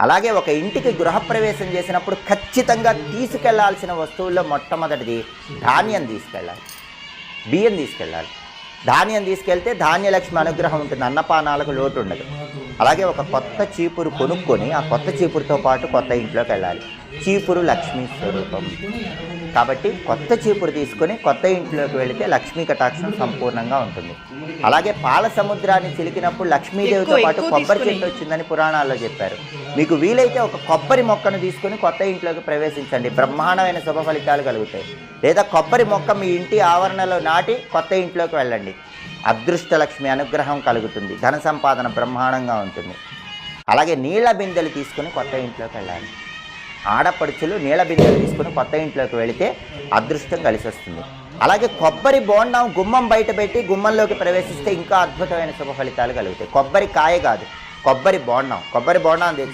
అలాగే ఒక ఇంటికి గృహప్రవేశం చేసినప్పుడు ఖచ్చితంగా తీసుకెళ్లాల్సిన వస్తువుల్లో మొట్టమొదటిది ధాన్యం తీసుకెళ్ళాలి, బియ్యం తీసుకెళ్ళాలి. ధాన్యం తీసుకెళ్తే ధాన్యలక్ష్మి అనుగ్రహం ఉంటుంది, అన్నపానాలకు లోటు ఉండదు. అలాగే ఒక కొత్త చీపురు కొనుక్కొని ఆ కొత్త చీపురుతో పాటు కొత్త ఇంట్లోకి వెళ్ళాలి. చీపురు లక్ష్మీ స్వరూపం కాబట్టి కొత్త చీపురు తీసుకొని కొత్త ఇంట్లోకి వెళితే లక్ష్మీ కటాక్షం సంపూర్ణంగా ఉంటుంది. అలాగే పాల సముద్రాన్ని చిలికినప్పుడు లక్ష్మీదేవితో పాటు కొబ్బరి చెట్టు వచ్చిందని పురాణాల్లో చెప్పారు. మీకు వీలైతే ఒక కొబ్బరి మొక్కను తీసుకొని కొత్త ఇంట్లోకి ప్రవేశించండి, బ్రహ్మాండమైన శుభ ఫలితాలు కలుగుతాయి. లేదా కొబ్బరి మొక్క మీ ఇంటి ఆవరణలో నాటి కొత్త ఇంట్లోకి వెళ్ళండి, అదృష్ట లక్ష్మి అనుగ్రహం కలుగుతుంది, ధన సంపాదన బ్రహ్మాండంగా ఉంటుంది. అలాగే నీళ్ల బిందెలు తీసుకుని కొత్త ఇంట్లోకి వెళ్ళాలి. ఆడపడుచులు నీళ్ల బిందెలు తీసుకుని కొత్త ఇంట్లోకి వెళితే అదృష్టం కలిసి వస్తుంది. అలాగే కొబ్బరి బోండం గుమ్మం బయట పెట్టి గుమ్మంలోకి ప్రవేశిస్తే ఇంకా అద్భుతమైన శుభ ఫలితాలు కలుగుతాయి. కొబ్బరి కాయ కాదు, కొబ్బరి బోండం తెచ్చుకో.